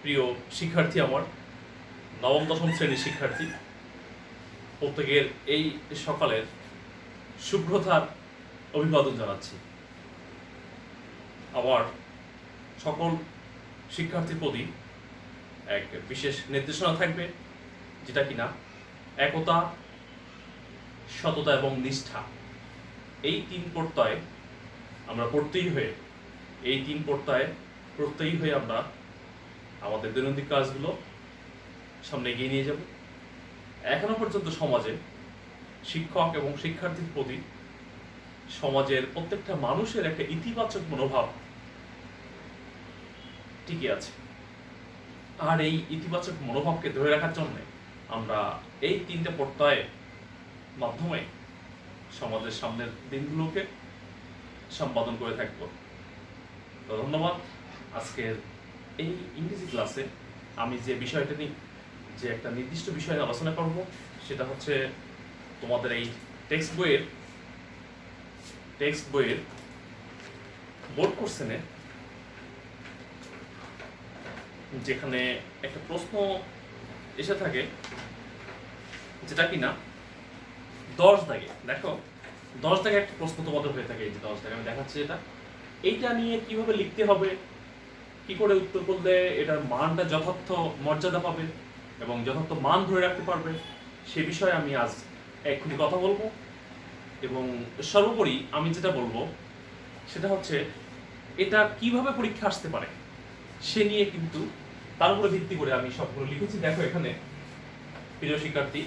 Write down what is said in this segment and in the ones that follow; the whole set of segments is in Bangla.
প্রিয় শিক্ষার্থী, আমার নবম দশম শ্রেণীর শিক্ষার্থী, প্রত্যেকের এই সকালের শুভ্রতার অভিবাদন জানাচ্ছি। আমার সকল শিক্ষার্থীর প্রতি এক বিশেষ নির্দেশনা থাকবে, যেটা কিনা একতা, সততা এবং নিষ্ঠা, এই তিন প্রত্যয় আমরা প্রত্যয়ী হয়ে আমরা আমাদের দৈনন্দিন কাজগুলো সামনে এগিয়ে নিয়ে যাব। এখনো পর্যন্ত সমাজে শিক্ষক এবং শিক্ষার্থীর প্রতি সমাজের প্রত্যেকটা মানুষের একটা ইতিবাচক মনোভাব টিকে আছে, আর এই ইতিবাচক মনোভাবকে ধরে রাখার জন্য আমরা এই তিনটে প্রত্যয়ের মাধ্যমে সমাজের সামনের দিনগুলোকে সম্পাদন করে থাকব। তো ধন্যবাদ। আজকের এই ইংরেজি ক্লাসে আমি যে বিষয়টা নিয়ে যে একটা নির্দিষ্ট বিষয়ে আলোচনা করব, সেটা হচ্ছে তোমাদের এই টেক্সট বইয়ের বোর্ড কোশ্চেনে যেখানে একটা প্রশ্ন এসে থাকে, যেটা কিনা 10 দাগে, দেখো 10 দাগে একটা প্রশ্ন তোমাদের হয়ে থাকে। এই যে 10 দাগে আমি দেখাচ্ছি, এইটা নিয়ে কিভাবে লিখতে হবে, কি করে উত্তর করলে এটার মানটা যথার্থ মর্যাদা পাবে এবং যথার্থ মান ধরে রাখতে পারবে, সে বিষয়ে আমি আজ এক্ষুনি কথা বলবো। এবং সর্বোপরি আমি যেটা বলবো সেটা হচ্ছে এটা কিভাবে পরীক্ষা আসতে পারে সে নিয়ে, কিন্তু তার উপরে ভিত্তি করে আমি সবগুলো লিখেছি। দেখো এখানে প্রিয় শিক্ষার্থী,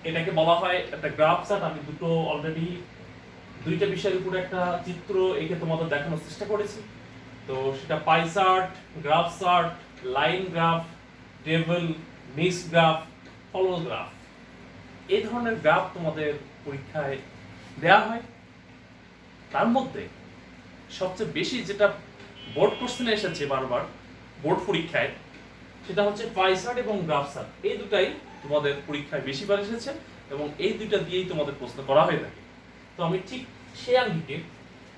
এটাকে বলা হয় একটা গ্রাফ চার্ট। আমি অলরেডি দুইটা বিষয়ের উপরে একটা চিত্র এঁকে তোমাদের দেখানোর চেষ্টা করেছি। তো সেটা pie chart, graph chart, line graph, table, mix graph, follow graph, এই ধরনের গ্রাফ তোমাদের পরীক্ষায় দেয়া হয়। তার মধ্যে সবচেয়ে বেশি যেটা বোর্ড কোশ্চেনে এসেছে বারবার বোর্ড পরীক্ষায়, সেটা হচ্ছে পাই চার্ট এবং গ্রাফ চার্ট। এই দুটাই তোমাদের পরীক্ষায় বেশিবার এসেছে এবং এই দুইটা দিয়েই তোমাদের প্রশ্ন করা হয়ে থাকে। তো আমি ঠিক সেই আঙ্গিকে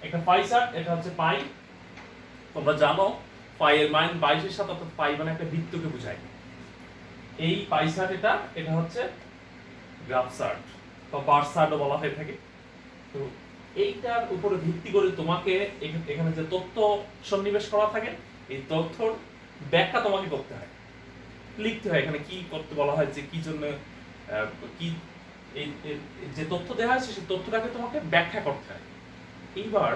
একটা পাই চার্ট, এটা হচ্ছে পাই, তোমরা জানো পাই এর মান 22 এর সাথে, অর্থাৎ পাই মানে একটা বৃত্তকে বোঝায়। এই পাই চার্ট এটা হচ্ছে গ্রাফ চার্ট বা বার চার্টও বলা হয়ে থাকে। তো এইটার উপরে ভিত্তি করে তোমাকে এখানে যে তথ্য সন্নিবেশ করা থাকে, এই তথ্যর ব্যাখ্যা তোমাকে করতে হয়, লিখতে হয়। এখানে কি করতে বলা হয়, যে কি জন্য কি এই যে তথ্য দেওয়া হয়েছে সেই তথ্যটাকে তোমাকে ব্যাখ্যা করতে হয়। এইবার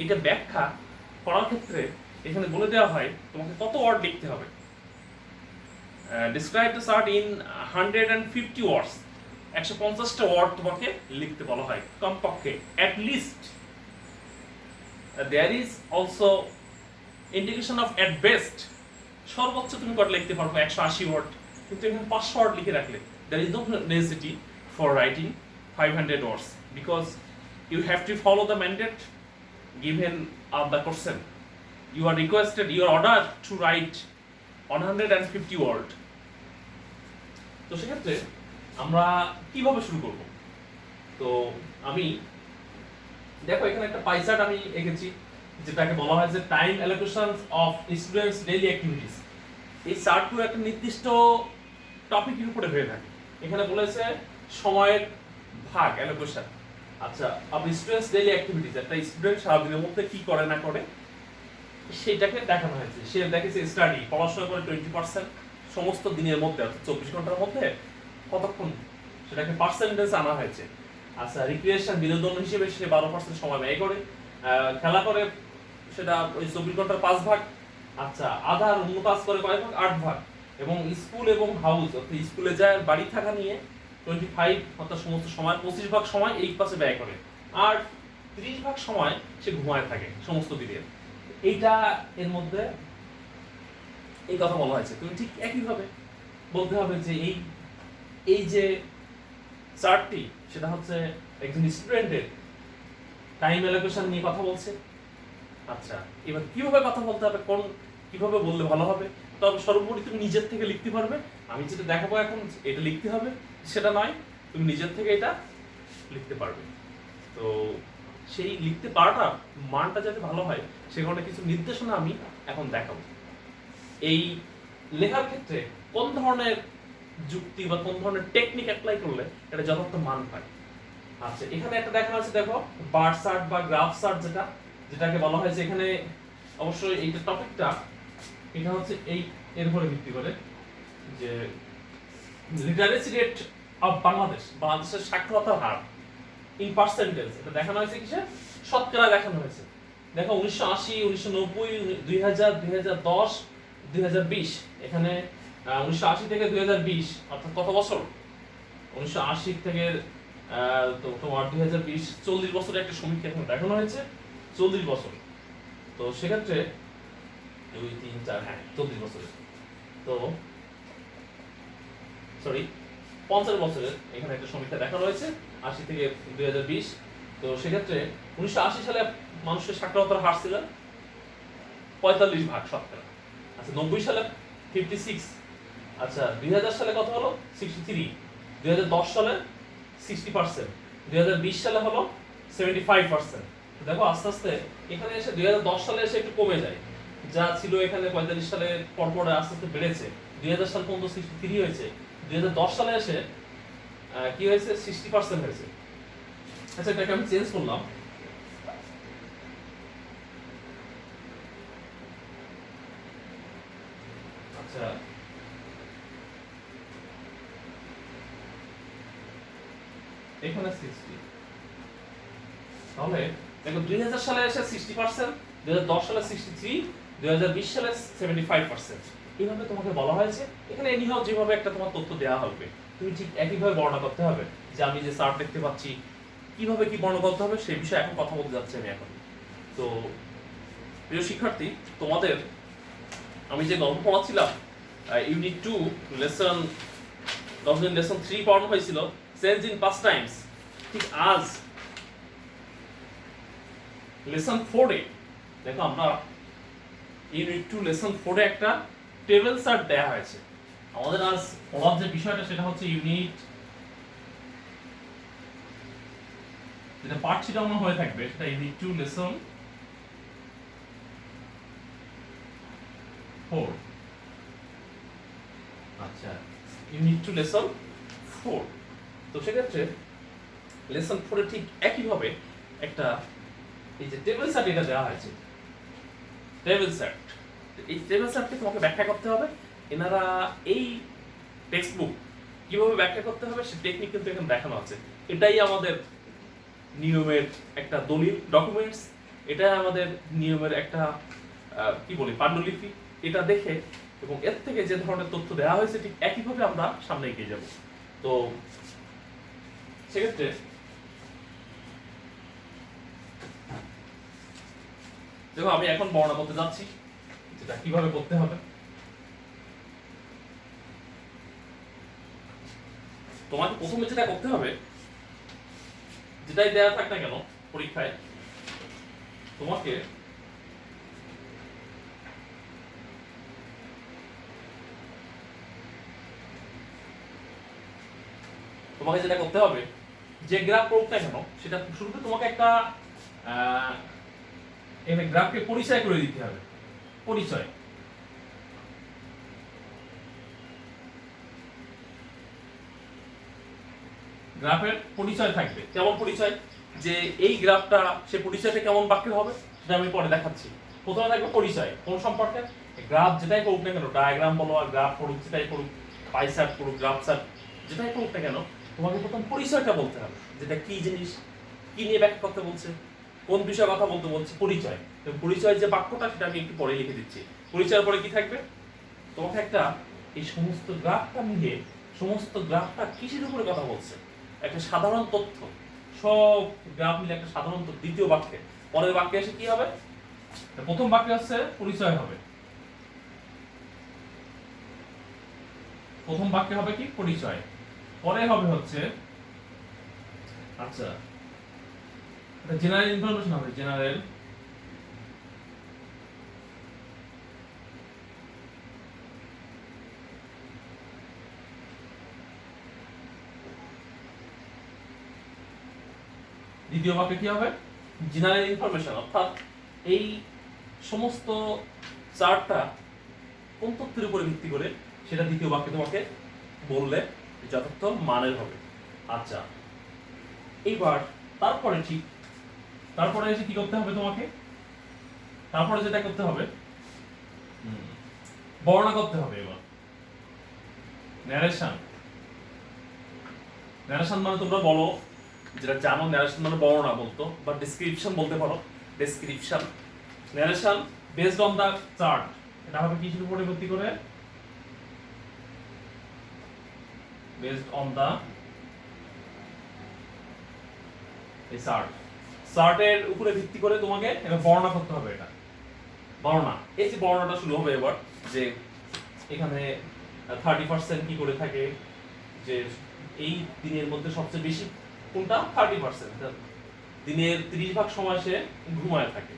এটা ব্যাখ্যা করার ক্ষেত্রে এখানে বলে দেওয়া হয় তোমাকে কত ওয়ার্ড লিখতে হবে। Describe the chart in 150 words, 150টা ওয়ার্ড তোমাকে লিখতে বলা হয় কমপক্ষে, at least. There is also indication of at best, সর্বোচ্চ তুমি কত লিখতে পারবো 180 ওয়ার্ড, কিন্তু এখানে 500 ওয়ার্ড লিখে রাখলে there is no necessity for writing 500 words because you have to follow the mandate given of the question. You are ordered to write 150 word. তো সেক্ষেত্রে আমরা কিভাবে শুরু করব? তো আমি দেখো এখানে একটা পাই চার্ট আমি এঁকেছি, যেটাকে বলা হয় যে time allocation of students daily activities. এই চার্টগুলো একটা নির্দিষ্ট টপিকের উপরে হয়ে থাকে। এখানে বলেছে সময়ের ভাগ, অ্যালোকেশন। আচ্ছা, আপনি স্টুডেন্টস ডেইলি অ্যাক্টিভিটিস, একটা স্টুডেন্ট সারাদিনের মধ্যে কি করে না করে সেটাকে দেখানো হয়েছে। সে দেখেছে স্টাডি, পড়াশোনা করে 20% সমস্ত দিনের মধ্যে, অর্থাৎ 24 ঘন্টার মধ্যে কতক্ষণ, সেটাকে পার্সেন্টেজ আনা হয়েছে। আচ্ছা, রিক্রিয়েশন, বিনোদন হিসেবে সে 12% সময় ব্যয় করে, খেলা করে সেটা ওই 24 ঘন্টার 5 ভাগ। আচ্ছা, আধার অন্য কাজ করে কয় ভাগ? 8 ভাগ। এবং স্কুল এবং হাউস, অর্থাৎ স্কুলে যায় বাড়ি থাকা নিয়ে 25, অর্থাৎ সমস্ত সময় 25 ভাগ সময় এই পাশে ব্যয় করে, আর 30 ভাগ সময় সে ঘুমায় থাকে সমস্ত দিনের। এইটা এর মধ্যে এই কথা বলা হয়েছে। তুমি ঠিক একইভাবে বলতে হবে যে এই যে চার্টটি, সেটা হচ্ছে একজন স্টুডেন্টের টাইম অ্যালোকেশন নিয়ে কথা বলছে। আচ্ছা, এবার কিভাবে কথা বলতে হবে, কিভাবে বললে ভালো হবে? তবে সর্বোপরি তুমি নিজের থেকে লিখতে পারবে। আমি যেটা দেখাবো এখন এটা লিখতে হবে সেটা নয়, তুমি নিজের থেকে এটা লিখতে পারবে। তো সেই লিখতে পারাটা, মানটা যাতে ভালো হয়, সে কারণে কিছু নির্দেশনা আমি এখন দেখাবো। এই লেখার ক্ষেত্রে কোন ধরনের যুক্তি বা কোন ধরনের টেকনিক অ্যাপ্লাই করলে এটা যথার্থ মান পায়। আচ্ছা, এখানে একটা দেখানো আছে, দেখো বার চার্ট বা গ্রাফ চার্ট যেটাকে বলা হয় যে এখানে অবশ্যই এইটা টপিকটা এটা হচ্ছে এই এর উপরে ভিত্তি করে যে লিটারেসি রেট অফ বাংলাদেশের সাক্ষরতার হার ইন পার্সেন্টেজ এটা দেখানো হয়েছে কিসে, শতকরা দেখানো হয়েছে। দেখো 1980, 1990, 2000, 2010, 2020, এখানে 1980 থেকে 2020 অর্থাৎ কত বছর, 1980 থেকে তো তোমার 2020 40 বছরের একটা সমীক্ষা এখানে দেখানো হয়েছে, 40 বছর। তো সেক্ষেত্রে 2 3 4 হ্যাঁ 40 বছরের, তো সরি 50 বছরের এখানে একটা সমীক্ষা দেখানো হয়েছে 80 থেকে 2020। তো সেক্ষেত্রে 1980 সালে মানুষের সাক্ষরতার হার ছিল 45% শতকরা। আচ্ছা 90 সালে 56, আচ্ছা 2000 সালে কত হলো 63, 2010 সালে 60%, 2020 সালে হলো 75%। দেখো আস্তে আস্তে এখানে এসে 2010 সালে এসে একটু কমে যায়, যা ছিল এখানে 45 সালে পরপর আস্তে আস্তে বেড়েছে, 2000 সাল পর্যন্ত 63 হয়েছে, 2010 সালে এসে কি হয়েছে 60% হয়েছে। আচ্ছা এটাকে আমি চেঞ্জ করলাম, আচ্ছা এখানে 60, তাহলে দেখো 2000 সালে এসে 60%, 2010 সালে 63, 2020 সালে 75%। এইভাবে তোমাকে বলা হয়েছে। এখানে এনিহাও যেভাবে একটা তোমার তথ্য দেওয়া হবে তুমি ঠিক একইভাবে বর্ণনা করতে হবে, যে আমি যে চার্ট দেখতে পাচ্ছি কিভাবে কি বর্ণনা করতে হবে সেই বিষয়ে এখন কথা বলতে যাচ্ছি আমি এখন। তো প্রিয় শিক্ষার্থী, তোমাদের আমি যে গল্প পড়াচ্ছিলাম ইউনিট 2 লেসন 3 পড়ানো হয়েছিল চেঞ্জ ইন পাস্ট টাইমস, ঠিক আজ লেসন 4 এ দেখো আমরা ইউনিট 2 লেসন 4 এ একটা টেবিল চার্ট দেয়া হয়েছে। আমাদের আজ পড়ার যে বিষয়টা সেটা হচ্ছে ইউনিট, যেটা পার্ট ছিল আমার হয়ে থাকবে সেটা ইউনিট 2 লেসন 4। আচ্ছা ইউনিট 2 লেসন 4। তো সেক্ষেত্রে লেসন 4 এ ঠিক একইভাবে একটা এই যে টেবিল চার্ট এটা দেওয়া হয়েছে, টেবিল চার্ট। এই টেবিল চার্টকে তোমাকে ব্যাখ্যা করতে হবে। এনারা এই টেক্সট বুক কিভাবে ব্যাখ্যা করতে হবে সে টেকনিক কিন্তু এখানে দেখানো আছে। এটাই আমাদের নিয়মের একটা দলিল, ডকুমেন্টস, এটাই আমাদের নিয়মের একটা কি বলি পাণ্ডুলিপি। এটা দেখে এবং এর থেকে যে ধরনের তথ্য দেওয়া হয়েছে ঠিক একইভাবে আমরা সামনে এগিয়ে যাব। তো সেক্ষেত্রে দেখো আমি এখন বর্ণনা করতে যাচ্ছি যেটা কিভাবে করতে হবে। তোমাকে প্রথমে যেটা করতে হবে, যেটাই দেওয়া থাক না কেন পরীক্ষায়, তোমাকে যেটা করতে হবে যে গ্রাফ করুক না কেন সেটা শুরুতে তোমাকে একটা গ্রাফকে পরিচয় করে দিতে হবে। পরিচয়, গ্রাফের পরিচয় থাকবে। কেমন পরিচয়, যে এই গ্রাফটা সে পরিচয়টা কেমন বাক্যে হবে সেটা আমি পরে দেখাচ্ছি। প্রথমে থাকবে পরিচয় কোন সম্পর্কে, গ্রাফ যেটাই করুক না কেন, ডায়াগ্রাম বলো আর গ্রাফ করুক, যেটাই করুক, পাই চার্ট করুক, গ্রাফ চার্ট যেটাই করুক না কেন, তোমাকে প্রথম পরিচয়টা বলতে হবে, যেটা কি জিনিস, কি নিয়ে ব্যাখ্যা করতে বলছে, কোন বিষয়ে কথা বলতে বলছে, পরিচয়। পরিচয় যে বাক্যটা সেটা আমি একটু পরে লিখে দিচ্ছি। পরিচয়ের পরে কি থাকবে, তোমাকে একটা এই সমস্ত গ্রাফটা মিলে সমস্ত গ্রাফটা কিসের উপরে কথা বলছে একটা সাধারণ তথ্য, সব গ্রাফ মিলে একটা সাধারণ তথ্য দ্বিতীয় বাক্যে। পরের বাক্যে এসে কি হবে, প্রথম বাক্যে হচ্ছে পরিচয় হবে, প্রথম বাক্যে হবে কি পরিচয়, পরে হবে হচ্ছে আচ্ছা জেনারেল ইনফরমেশন হবে, জেনারেল দ্বিতীয় বাক্যে কি হবে জেনারেল ইনফরমেশন, অর্থাৎ এই সমস্ত চার্টটা কোন তথ্যের উপরে ভিত্তি করে, সেটা দ্বিতীয় বাক্যে তোমাকে বললে যথার্থ মানের হবে। আচ্ছা, এইবার তারপরে এসে কি করতে হবে তোমাকে? তারপরে যেটা করতে হবে, বর্ণনা করতে হবে। এবার ন্যারেশন মানে তোমরা বলো, যেটা জানো, ন্যারেশন মানে বর্ণনা বলতো, বা ডেসক্রিপশন বলতে পারো। Description, narration based on the chart, এটা হবে কিসের উপরে ভিত্তি করে? বেসড অন দা চার্টের উপরে ভিত্তি করে তোমাকে এটা বর্ণনা করতে হবে। এটা বর্ণনা, এই যে বর্ণনাটা শুরু হবে এবার, যে এখানে 30% কি করে থাকে, যে এই দিনের মধ্যে সবচেয়ে বেশি কোনটা? 30%। দিনের 30 ভাগ সময় সে ঘুমায় থাকে।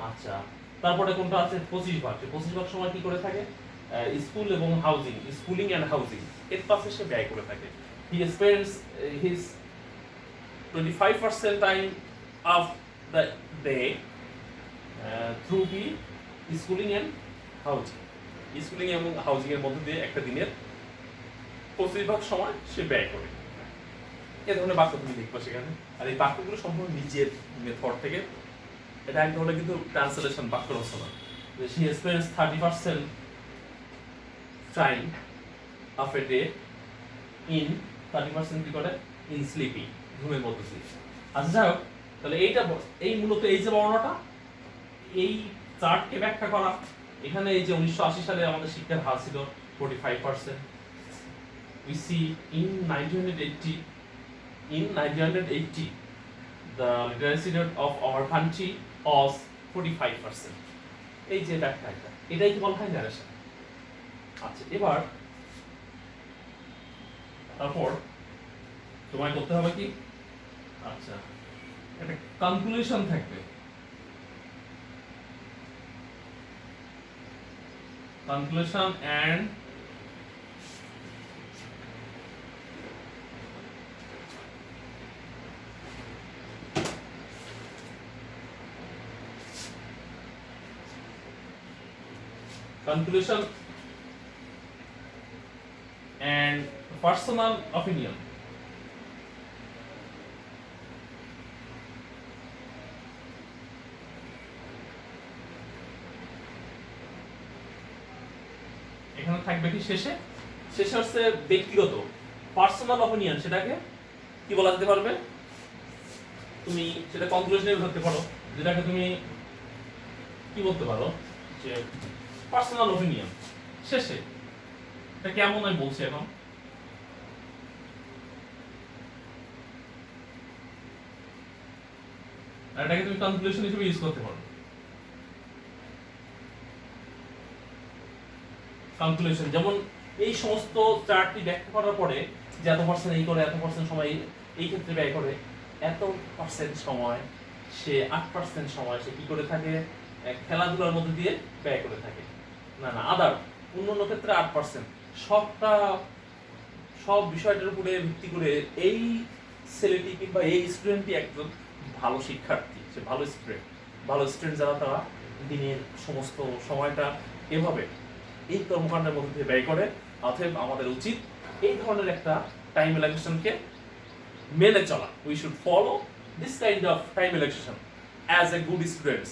আচ্ছা, তারপরে কোনটা আছে? 25 ভাগ। 25 ভাগ সময় কি করে থাকে? স্কুল এবং হাউজিং, স্কুলিং এন্ড হাউজিং এর পাশে সে ব্যয় করে থাকে। হি spends his 25% time of the day through কি স্কুলিং এন্ড হাউজিং। স্কুলিং এবং হাউজিং এর মধ্যে দিয়ে একটা দিনের 25 ভাগ সময় সে ব্যয় করে। এ ধরনের বাক্য তুমি লিখবা সেখানে। আর এই বাক্যগুলো সম্পূর্ণ নিজের মেথড থেকে, এটা এক ধরনের কিন্তু ট্রান্সলেশন, বাক্য রচনা। she spends 30% time of a day in 30% কি করে? in sleeping, ঘুমের মধ্যে দিয়ে। আচ্ছা যাই হোক, তাহলে এই মূলত এই যে বর্ণনাটা, এই চার্টকে ব্যাখ্যা করা। এখানে এই যে 1980 সালে আমাদের শিক্ষার হার ছিল 45%। we see in 1980 the literacy rate of our country was 45%। এই যে ব্যাখ্যা, এটাই কি বলা হয় ন্যারেশন। আচ্ছা, এবার তারপর তোমায় করতে হবে কি? আচ্ছা, একটা কনক্লুশন থাকবে। Conclusion and personal opinion। এখানে থাকবে কি শেষে হচ্ছে ব্যক্তিগত, পার্সোনাল অপিনিয়ন। সেটাকে কি বলা যেতে পারবে? তুমি সেটা কনক্লুশনে ধরতে পারো, যেটাকে তুমি কি বলতে পারো, যে পার্সোনাল অপিনিয়ন শেষে। এটা কেমন আমি বলছি এখন, আর এটাকে তুমি কনক্লুশন হিসেবে ইউজ করতে পারো। কনক্লুশন যেমন এই সমস্ত চার্টটি ব্যাখ্যা করার পরে, যে এত পার্সেন্ট এই করে, এত পার্সেন্ট সময় এই ক্ষেত্রে ব্যয় করে, এত পার্সেন্ট সময় সে 8% সময় সে কি করে থাকে? খেলাধুলার মধ্যে দিয়ে ব্যয় করে থাকে। না আদার অন্যান্য ক্ষেত্রে 8%। সব বিষয়টার উপরে ভিত্তি করে এই ছেলেটি কিংবা এই স্টুডেন্টটি একজন ভালো শিক্ষার্থী, সে ভালো স্টুডেন্ট যারা, তারা দিনের সমস্ত সময়টা এভাবে এই কর্মকাণ্ডের মধ্যে দিয়ে ব্যয় করে। অতএব আমাদের উচিত এই ধরনের একটা টাইম অ্যালোকেশনকে মেনে চলা। We should follow this kind of time allocation as a good students.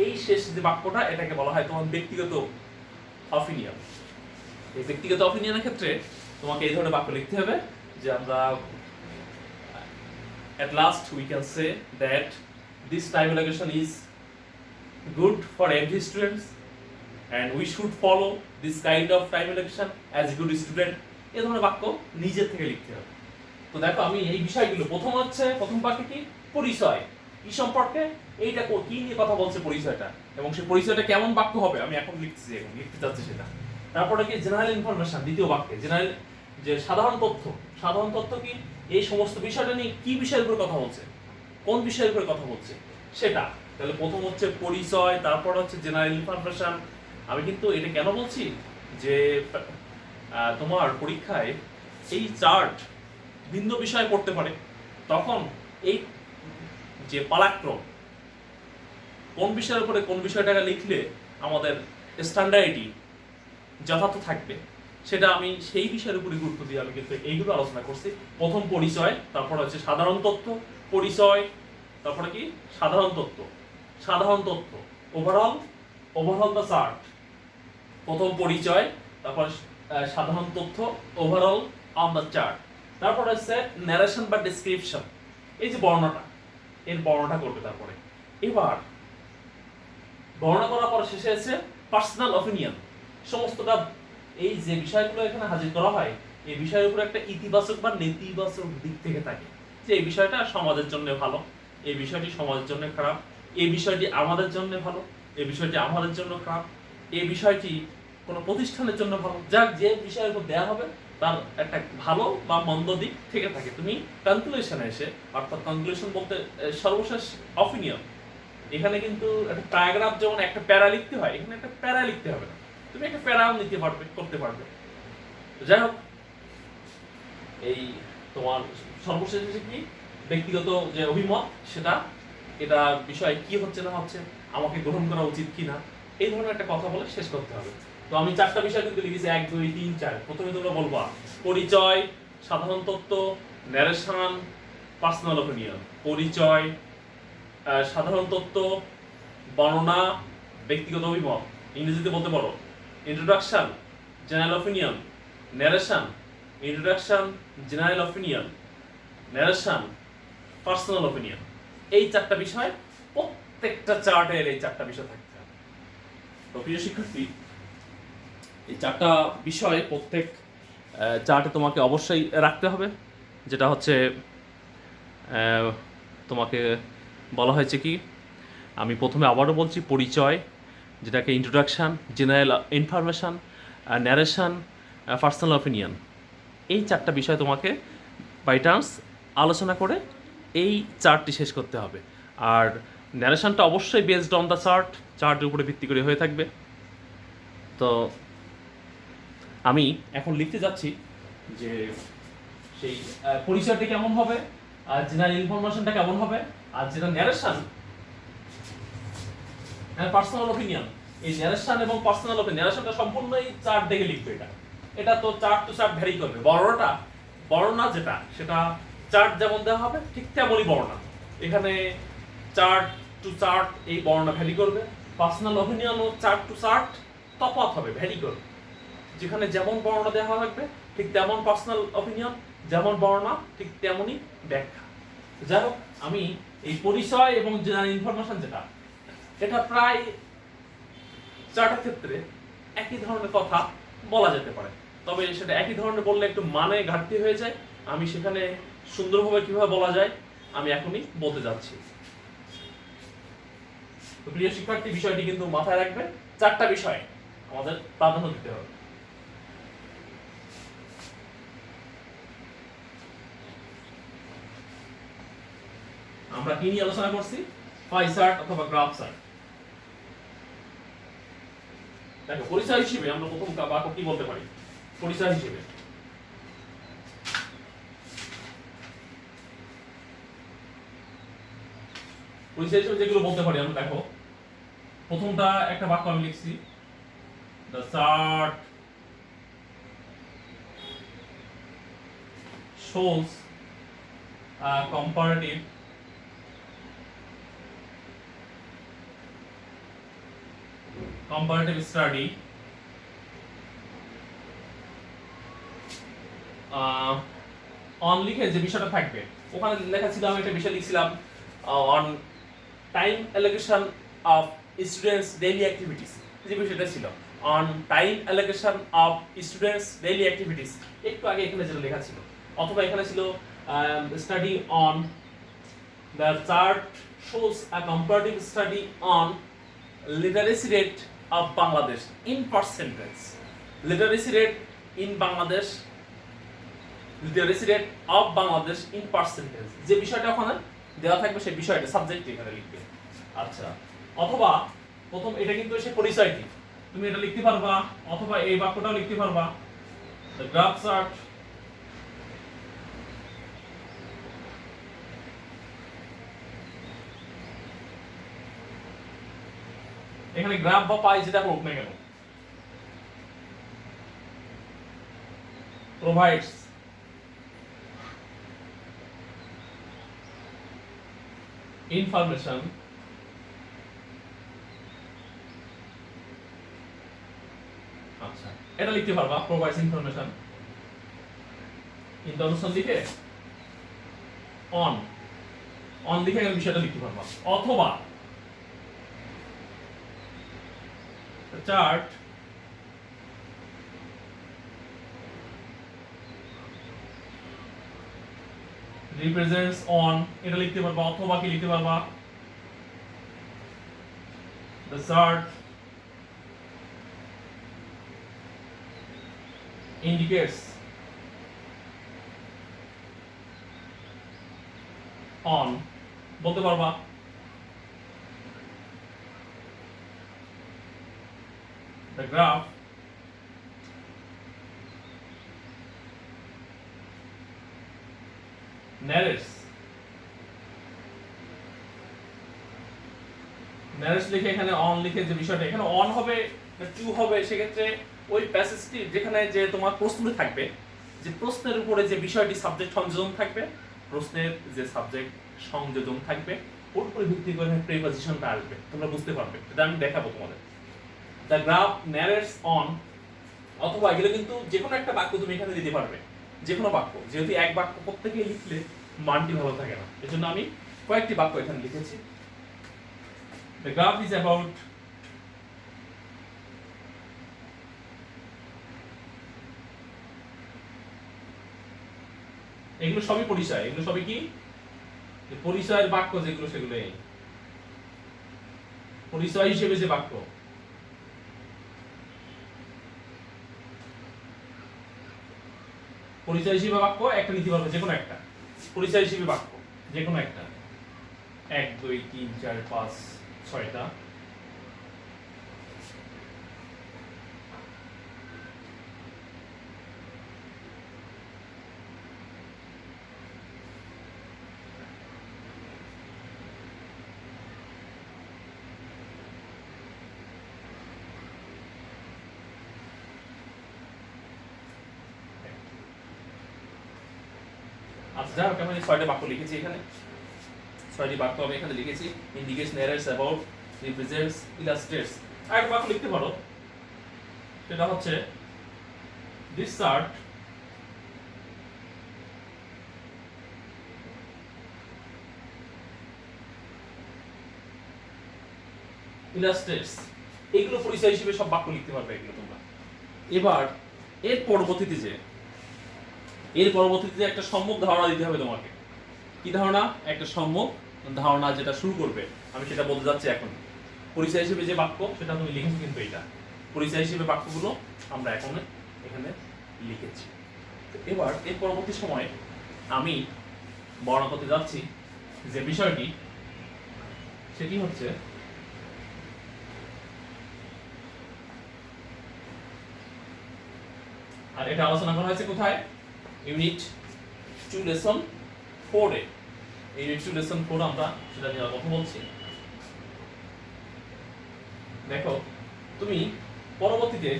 এই শেষ যে বাক্যটা, এটাকে বলা হয় তোমার ব্যক্তিগত অপিনিয়ন। এই ব্যক্তিগত অপিনিয়নের ক্ষেত্রে তোমাকে এই ধরনের বাক্য লিখতে হবে, যে আমরা at last we can say that this time allocation is good for every students and we should follow this kind of time allocation as a good student। এই ধরনের বাক্য নিজের থেকে লিখতে হবে। তো দেখো, আমি এই বিষয়গুলো, প্রথম বাক্যে কি? পরিচয়, কি সম্পর্কে, এইটা কি নিয়ে কথা বলছে পরিচয়টা, এবং সেই পরিচয়টা কেমন বাক্য হবে আমি এখন লিখতে চাচ্ছি সেটা। তারপরে কি? জেনারেল ইনফরমেশন, দ্বিতীয় বাক্যে জেনারেল, যে সাধারণ তথ্য কি? এই সমস্ত বিষয়টা নিয়ে কি বিষয়ের উপর কথা বলছে, কোন বিষয়ের উপর কথা বলছে সেটা। তাহলে প্রথম হচ্ছে পরিচয়, তারপর হচ্ছে জেনারেল ইনফরমেশন। আমি কিন্তু এটা কেন বলছি, যে তোমার পরীক্ষায় এই চার্ট ভিন্ন বিষয়ে পড়তে পারে, তখন এই যে পালাক্রম, কোন বিষয়ের উপরে কোন বিষয়টাকে লিখলে আমাদের স্ট্যান্ডার্ডিটি যথার্থ থাকবে, সেটা আমি সেই বিষয়ের উপরে গুরুত্ব দিয়ে আমি কিন্তু এইগুলো আলোচনা করছি। প্রথম পরিচয়, তারপর হচ্ছে সাধারণ তথ্য, পরিচয়, তারপরে কি সাধারণ তথ্য, সাধারণ তথ্য, ওভারঅল, ওভারঅল দ্য চার্ট। প্রথম পরিচয়, তারপর সাধারণ তথ্য, ওভারঅল অন দ্য চার্ট। তারপর হচ্ছে ন্যারেশন বা ডেসক্রিপশন, এই যে বর্ণনাটা, এর বর্ণনাটা করবে। তারপরে এবার বর্ণনা করার পর শেষে আছে পার্সোনাল অপিনিয়ন। সমস্তটা এই যে বিষয়গুলো এখানে হাজির করা হয়, এই বিষয়ের উপর একটা ইতিবাচক বা নেতিবাচক দিক থেকে থাকে, যে এই বিষয়টা সমাজের জন্য ভালো, এই বিষয়টি সমাজের জন্য খারাপ, এই বিষয়টি আমাদের জন্য ভালো, এই বিষয়টি আমাদের জন্য খারাপ, এই বিষয়টি কোনো প্রতিষ্ঠানের জন্য ভালো, যাক যে বিষয়ের উপর দেওয়া হবে তার একটা ভালো বা মন্দ দিক থেকে থাকে। তুমি কনক্লুশনে এসে, অর্থাৎ কনক্লুশন বলতে সর্বশেষ অপিনিয়ন, এখানে কিন্তু একটা প্যারাগ্রাফ যেমন একটা প্যারা লিখতে হয়, এখানে একটা প্যারা লিখতে হবে না, তুমি একটা প্যারাও নিতে পারবে, করতে পারবে। যাই হোক, এই তোমার সর্বশেষ কি ব্যক্তিগত যে অভিমত, সেটা এটা বিষয় কি হচ্ছে না হচ্ছে, আমাকে গ্রহণ করা উচিত কি না, এই ধরনের একটা কথা বলে শেষ করতে হবে। তো আমি 4টা বিষয় কিন্তু লিখেছি, 1 2 3 4। প্রথমে তোমরা বলবা পরিচয়, সাধারণ তথ্য, ন্যারেশন, পার্সোনাল অপিনিয়ন। পরিচয়, সাধারণ তথ্য, বর্ণনা, ব্যক্তিগত অভিমত, ইংরেজিতে বলতে পারো introduction, general opinion, narration, introduction, general opinion, narration, personal opinion. এই 4টা বিষয়, প্রত্যেকটা চার্টের এই 4টা বিষয় থাকতে হবে। তো প্রিয় শিক্ষার্থী, এই 4টা বিষয় প্রত্যেক চার্টে তোমাকে অবশ্যই রাখতে হবে। যেটা হচ্ছে তোমাকে বলা হয়েছে কি, আমি প্রথমে আবারও বলছি, পরিচয়, যেটাকে introduction, general information, narration, personal opinion. এই 4টা বিষয় তোমাকে বাই টার্ন্স আলোচনা করে এই চার্টটি শেষ করতে হবে। আর ন্যারেশনটা অবশ্যই বেসড অন দ্য চার্ট, চার্টের উপরে ভিত্তি করে হয়ে থাকবে। তো আমি এখন লিখতে যাচ্ছি যে সেই পরিচয়টা কেমন হবে, আর জেনারেল ইনফরমেশনটা কেমন হবে, আর যেটা ন্যারেশন, পার্সোনাল অপিনিয়ন। এই ন্যারেশন এবং পার্সোনাল অপিনিয়ন, ন্যারেশনটা সম্পূর্ণই চার্ট দেখে লিখবে। এটা তো চার্ট টু চার্ট ভ্যারি করবে। বর্ণনা যেটা, সেটা চার্ট যেমন দেওয়া হবে ঠিক তেমনই বর্ণনা, এখানে চার্ট টু চার্ট এই বর্ণনা ভ্যারি করবে। পার্সোনাল অপিনিয়নও চার্ট টু চার্ট তফাৎ হবে, ভ্যারি করবে। যেখানে যেমন বর্ণনা দেওয়া থাকবে ঠিক তেমন পার্সোনাল অপিনিয়ন, যেমন বর্ণনা ঠিক তেমনই ব্যাখ্যা। যাই হোক, আমি এই পরিচয় এবং জেনারেল ইনফরমেশন যেটা, এটা প্রায় চার্টের ক্ষেত্রে একই ধরনের কথা বলা যেতে পারে, তবে সেটা একই ধরনের বললে একটু মানে ঘাটতি হয়ে যায়। আমি সেখানে সুন্দরভাবে কিভাবে বলা যায় আমি এখনই বলতে যাচ্ছি। তো প্রিয় শিক্ষার্থী, বিষয়টি কিন্তু মাথায় রাখবে, 4টা বিষয় আমাদের প্রাধান্য দিতে হবে। আমরা কি নিয়ে আলোচনা করছি? পাই চার্ট অথবা গ্রাফ চার্ট। দেখো, পরিচয় হিসেবে আমরা প্রথম বাক্য কি বলতে পারি? পরিচয় হিসেবে যেগুলো বলতে পারি আমরা, দেখো প্রথমটা একটা বাক্য আমি লিখছি, the chart shows a comparative study on লিখে যে বিষয়টা থাকবে, ওখানে লেখা ছিল, আমি একটা বিষয় লিখছিলাম on time allocation of students daily activities. যে বিষয়টা ছিল on time allocation of students daily activities, একটু আগে এখানে যেটা লেখা ছিল। অথবা এখানে ছিল study on the chart shows a comparative study on literacy rate of Bangladesh in percentage. Literacy rate in Bangladesh, literacy rate of Bangladesh in percentage, যে বিষয়টা ওখানে দেওয়া থাকবে সেই বিষয়টা সাবজেক্ট এখানে লিখবে। আচ্ছা, অথবা প্রথম এটা কিন্তু সে পরিচয়টি, তুমি এটা লিখতে পারবা, অথবা এই বাক্যটাও লিখতে পারবা, দ্য গ্রাফ চার্ট এখানে গ্রাফ বা পাই যেটা হোক না কেন, provides information আচ্ছা এটা লিখতে পারবা provides information in the অনুসন্ধান লিখে on লিখে এই বিষয়টা লিখতে পারবা অথবা the chart represents on এটা লিখতে পারবা অথবা কি লিখতে পারবা the chart indicates on বলতে পারবা the graph narrates লিখে এখানে অন লিখে যে বিষয়টা এখানে অন হবে টু হবে সেক্ষেত্রে ওই প্যাসেজটি যেখানে যে তোমার প্রশ্নে থাকবে যে প্রশ্নের উপরে যে বিষয়টি সাবজেক্ট সংযোজন থাকবে প্রশ্নের যে সাবজেক্ট সংযোজন থাকবে ওর উপরে ভিত্তি করে প্রিপজিশনটা আসবে তোমরা বুঝতে পারবে এটা আমি দেখাবো তোমাদের দ্য গ্রাফ ন্যারেটস অন অথবা এগুলো কিন্তু যে কোনো একটা বাক্য তুমি এখানে দিতে পারবে যে কোনো বাক্য যেহেতু এক বাক্য প্রত্যেকে লিখলে মানটি ভালো থাকে না এজন্য আমি কয়েকটি বাক্য এখানে লিখেছি the graph is about এগুলো সবই পরিচয় এগুলো সবই কি পরিচয়ের বাক্য যেগুলো সেগুলো এই পরিচয় হিসেবে যে বাক্য পরিচয় হিসেবে বাক্য একটা লিখতে পারবে যে কোনো একটা পরিচয় হিসেবে বাক্য যে কোনো একটা 1 2 3 4 5 6টা আচ্ছা যাই হোক আমি 6টা বাক্য লিখেছি এখানে 6টি বাক্য আমি এখানে লিখেছি ইন্ডিকেটস নারেটস অ্যাবাউট রিপ্রেজেন্টস ইলাস্ট্রেটস আরেকটা বাক্য লিখতে পারো সেটা হচ্ছে দিস চার্ট ইলাস্ট্রেটস এগুলো পরিচয় হিসেবে সব বাক্য লিখতে পারবে এগুলো তোমরা এবার এর পরবর্তীতে একটা সম্যক ধারণা দিতে হবে তোমাকে কি ধারণা একটা সম্যক ধারণা যেটা শুরু করবে আমি সেটা বলতে যাচ্ছি এখন পরিচয় হিসেবে যে বাক্য সেটা তুমি লিখেছো কিন্তু এটা পরিচয় হিসেবে বাক্যগুলো আমরা এখানে লিখেছি এবার এর পরবর্তী সময়ে আমি বর্ণনা করতে যাচ্ছি যে বিষয়টি সেটি হচ্ছে আর এটা আলোচনা করা হয়েছে কোথায় ইউনিট 2 লেসন 4 এ ইউনিট 2 লেসন 4 আমরা সেটা নিয়ে কথা বলছি দেখো তুমি পরবর্তীতে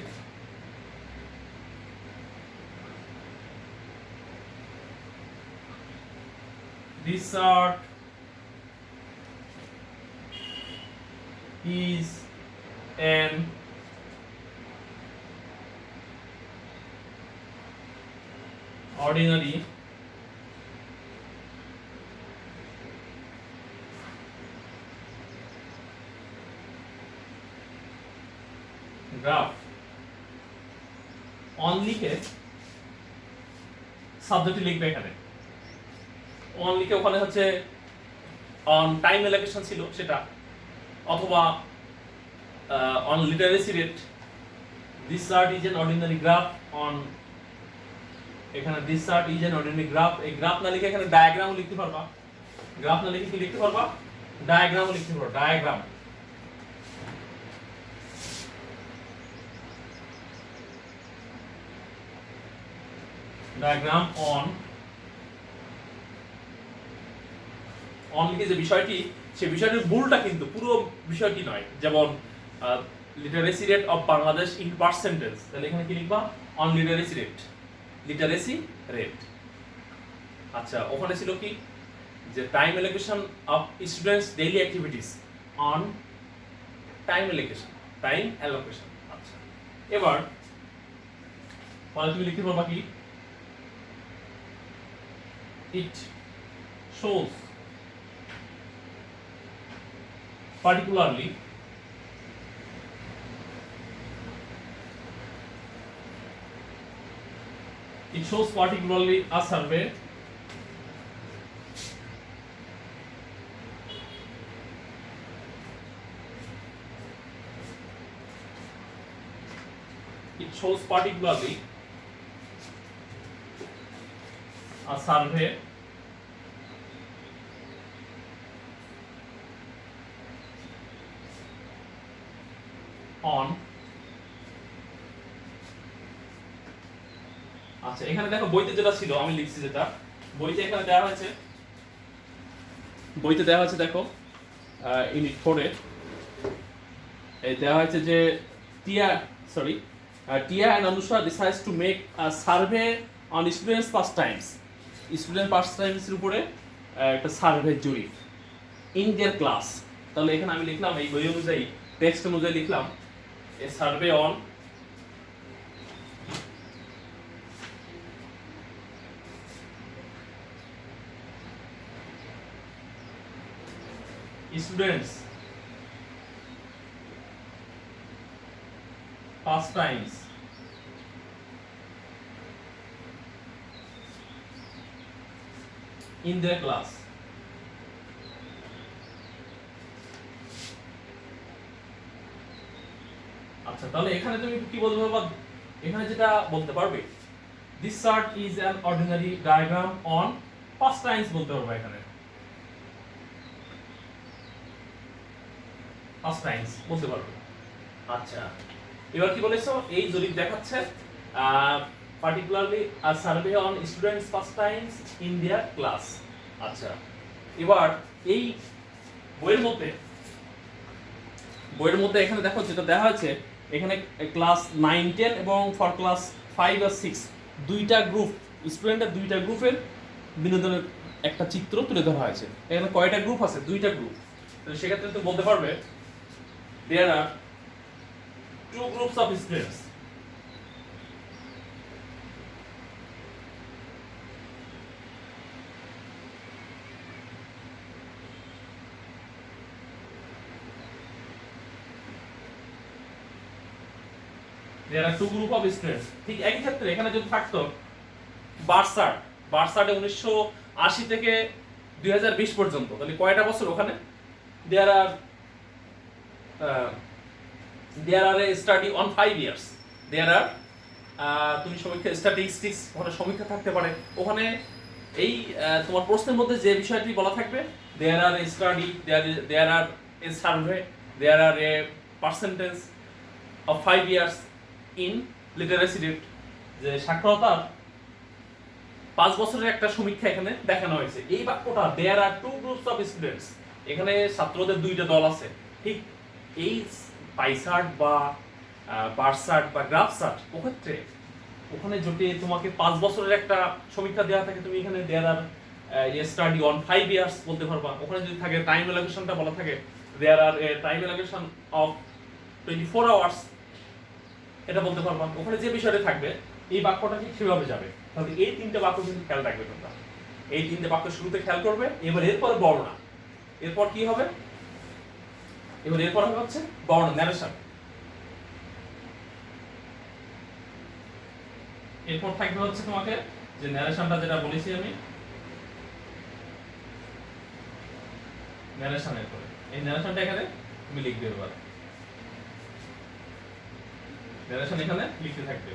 this chart is an ordinary graph on লিখে সাবজেক্ট লিখবে এখানে on লিখে ওখানে হচ্ছে on টাইম অ্যালোকেশন ছিল সেটা অথবা on literacy rate this chart is an ordinary graph on এখানে this chart is an ordinary graph এই গ্রাফ না লিখে এখানে ডায়াগ্রামও লিখতে পারবা গ্রাফ না লিখে কি লিখতে পারবা ডায়াগ্রামও লিখতে পারবা ডায়াগ্রাম on লিখে যে বিষয়টি সেই বিষয়টির মূলটা কিন্তু পুরো বিষয়টি নয় যেমন literacy rate of Bangladesh in percentage তাহলে এখানে কি লিখবা on literacy rate literacy rate. আচ্ছা, ওখানে ছিল কি যে time allocation of students daily activities on time allocation. আচ্ছা, এবার পরে তুমি লিখতে পারবা কি, it shows particularly a survey on আচ্ছা, এখানে দেখো বইতে যেটা ছিল আমি লিখছি, যেটা বইতে এখানে দেওয়া হয়েছে, দেখো ইউনিট 4 এ দেওয়া হয়েছে যে টিয়া and Anusha decides to make a survey on students pastimes, এর উপরে একটা সার্ভে জরিপ in their class। তাহলে এখানে আমি লিখলাম এই বই অনুযায়ী, টেক্সট অনুযায়ী লিখলাম a survey on students pastimes in their class। আচ্ছা, তাহলে এখানে তুমি কি বলতে পারবা, এখানে যেটা বলতে পারবে this chart is an ordinary diagram on pastimes বলতে পারবা, এখানে pastimes বলতে পারবে। আচ্ছা, এবার কি বলেছো, এই জরিপ দেখাচ্ছে particularly a survey on students pastimes in their class। আচ্ছা, এবার এই বইয়ের মধ্যে এখানে দেখো যেটা দেওয়া হয়েছে, এখানে ক্লাস 9, 10 এবং ফর ক্লাস 5 আর 6 দুইটা গ্রুপ, স্টুডেন্টের দুইটা গ্রুপের বিনোদনের একটা চিত্র তুলে ধরা হয়েছে। এখানে কয়টা গ্রুপ আছে? দুইটা গ্রুপ। তো সেক্ষেত্রে তুমি বলতে পারবে there are two groups of students, there are two group of students। ঠিক একই ক্ষেত্রে এখানে যদি থাকতো বার্সার্ট 1980 থেকে 2020 পর্যন্ত, তাহলে কয়টা বছর ওখানে? there are a study on 5 years, there are তুমি সমীক্ষা স্ট্যাটিস্টিক্স, ওখানে সমীক্ষা থাকতে পারে। ওখানে এই তোমার প্রশ্নের মধ্যে যে বিষয়টি বলা থাকবে there are a study, there are a survey, there are a percentage of 5 years in literacy rate, যে সাক্ষরতার 5 বছরের একটা সমীক্ষা এখানে দেখানো হয়েছে। এই বাক্যটা there are two groups of students, এখানে ছাত্রদের দুইটা দল আছে। ঠিক এই পাইসার্ট বা বারসার্ট বা গ্রাফসার্ট ওখানে যদি তোমাকে 5 বছরের একটা সমীক্ষা দেওয়া থাকে, তুমি এখানে there are a study on 5 years বলতে পারবা। ওখানে যদি থাকে টাইম অ্যালোকেশনটা বলা থাকে there are a time allocation of 24 hours, এটা বলতে পারবা। ওখানে যে বিষয়টা থাকবে এই বাক্যটা ঠিক সেভাবে যাবে। তাহলে এই তিনটে বাক্য কিন্তু খেয়াল রাখবে তোমরা, এই তিনটে বাক্য শুরুতে খেয়াল করবে। এবার এরপরে বর্ণনা, এরপর কি হবে? এরপর হচ্ছে বর্ণনা, ন্যারেশন। এরপর থাকবে হচ্ছে তোমাকে যে ন্যারেশনটা যেটা বলেছি আমি, ন্যারেশনের পরে এই ন্যারেশনটা এখানে তুমি লিখবে। এবার ন্যারেশন এখানে লিখতে থাকবে।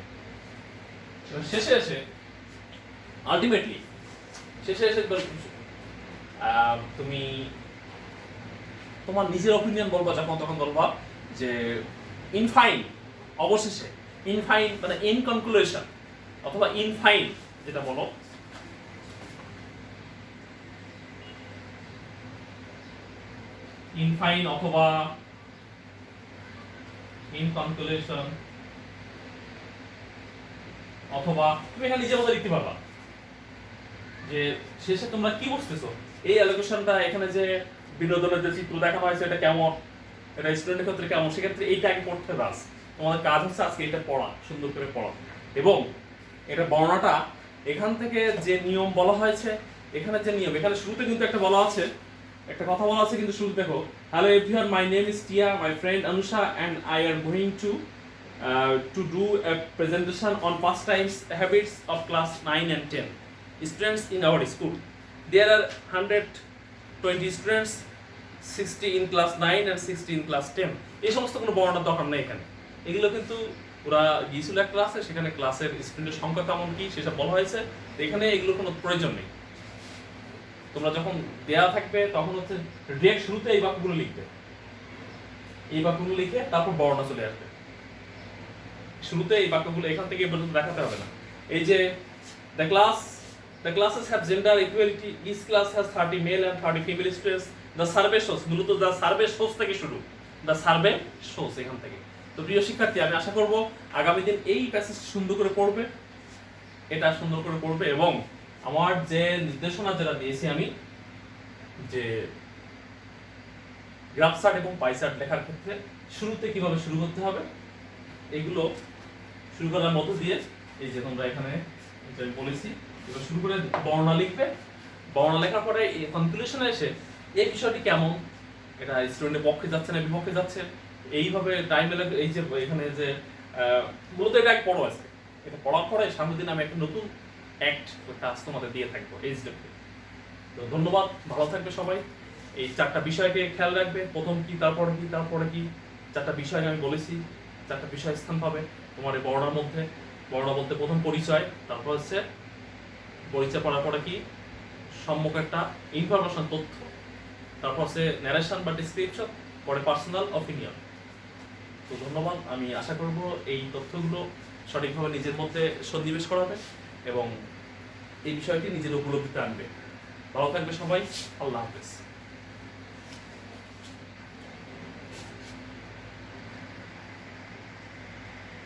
শেষে এসে আলটিমেটলি তুমি তোমার নিজের অপিনিয়ন বলবা, যখন তখন বলবা যে ইন ফাইন, অবশেষে ইন ফাইন মানে ইন কনক্লুশন অথবা ইন ফাইন যেটা বলো, ইন ফাইন অথবা ইন কনক্লুশন অথবা তুমি এখানে নিজের মতো লিখতে পারবা যে শেষে তোমরা কি বুঝতেছো, এই অ্যালোকেশনটা এখানে যে বিনোদনের যে চিত্র দেখানো হয়েছে এটা কেমন, এটা স্টুডেন্টের ক্ষেত্রে কেমন, সেক্ষেত্রে এইটা আগে পড়তে হবে। তোমাদের কাজ হচ্ছে আজকে এটা পড়া, সুন্দর করে পড়া, এবং এটা বর্ণনাটা এখান থেকে যে নিয়ম বলা হয়েছে, এখানে যে নিয়ম, এখানে শুরুতে কিন্তু একটা বলা আছে, একটা কথা বলা আছে কিন্তু শুরুতে দেখো, hello everyone, my name is Tia, my friend Anusha and I are going to do a presentation on pastimes habits of class 9 and 10 students in our school. There are 120 students, 60 in class 9 and 60 in class 10. এই সমস্ত কোনো বর্ণনার দরকার নেই এখানে। এগুলো কিন্তু ওরা গিয়েছিল এক ক্লাসে, সেখানে ক্লাসের স্টুডেন্টের সংখ্যা কেমন কি সেসব বলা হয়েছে, এখানে এগুলো কোনো প্রয়োজন নেই। তোমরা যখন দেয়া থাকবে তখন হচ্ছে ডিরেক্ট শুরুতে এই বাক্যগুলো লিখবে, এই বাক্যগুলো লিখে তারপর বর্ণনা চলে আসবে। শুরুতে এই বাক্যগুলো এখান থেকে পর্যন্ত দেখাতে হবে না। এই যে the classes have gender equality, each class has 30 male and 30 female students. The survey shows, মূলত the survey shows থেকে শুরু, the survey shows এখান থেকে। তো প্রিয় শিক্ষার্থী, আমি আশা করব আগামী দিন এই প্যাসেজ সুন্দর করে পড়বে, এটা সুন্দর করে পড়বে, এবং আমার যে নির্দেশনা যেটা দিয়েছি আমি, যে গ্রাফ চার্ট এবং পাই চার্ট লেখার ক্ষেত্রে শুরুতে কিভাবে শুরু করতে হবে, এগুলো শুরু করার মধ্য দিয়ে এই যে তোমরা এখানে বলেছি, এবার শুরু করে বর্ণনা লিখবে। বর্ণনা লেখার পরে এই কনক্লুশনে এসে এই বিষয়টি কেমন, এটা স্টুডেন্টের পক্ষে যাচ্ছে না বিপক্ষে যাচ্ছে, এইভাবে টাইম এই যে এখানে যে মূলত এটা এক পড়ো আছে, এটা পড়ার পরে সামনের দিন আমি একটা নতুন অ্যাক্ট কাজ তোমাদের দিয়ে থাকবো এইচডব্লিউ। তো ধন্যবাদ, ভালো থাকবে সবাই। এই 4টা বিষয়কে খেয়াল রাখবে, প্রথম কি, তারপরে কি, তারপরে কি, 4টা বিষয় আমি বলেছি, 4টা বিষয় স্থান পাবে তোমার এই বর্ণনার মধ্যে। বর্ণনা বলতে প্রথম পরিচয়, তারপর হচ্ছে পরিচয় পড়ার পরে কি সম্মুখ একটা ইনফরমেশন তথ্য, তারপর হচ্ছে ন্যারেশন বা ডিসক্রিপশন, পরে পার্সোনাল অপিনিয়ন। তো ধন্যবাদ, আমি আশা করব এই তথ্যগুলো সঠিকভাবে নিজের মধ্যে সন্নিবেশ করাবে এবং এই বিষয়টি নিজের উপলব্ধিতে আনবে। ভালো থাকবে সবাই, আল্লাহ হাফেজ।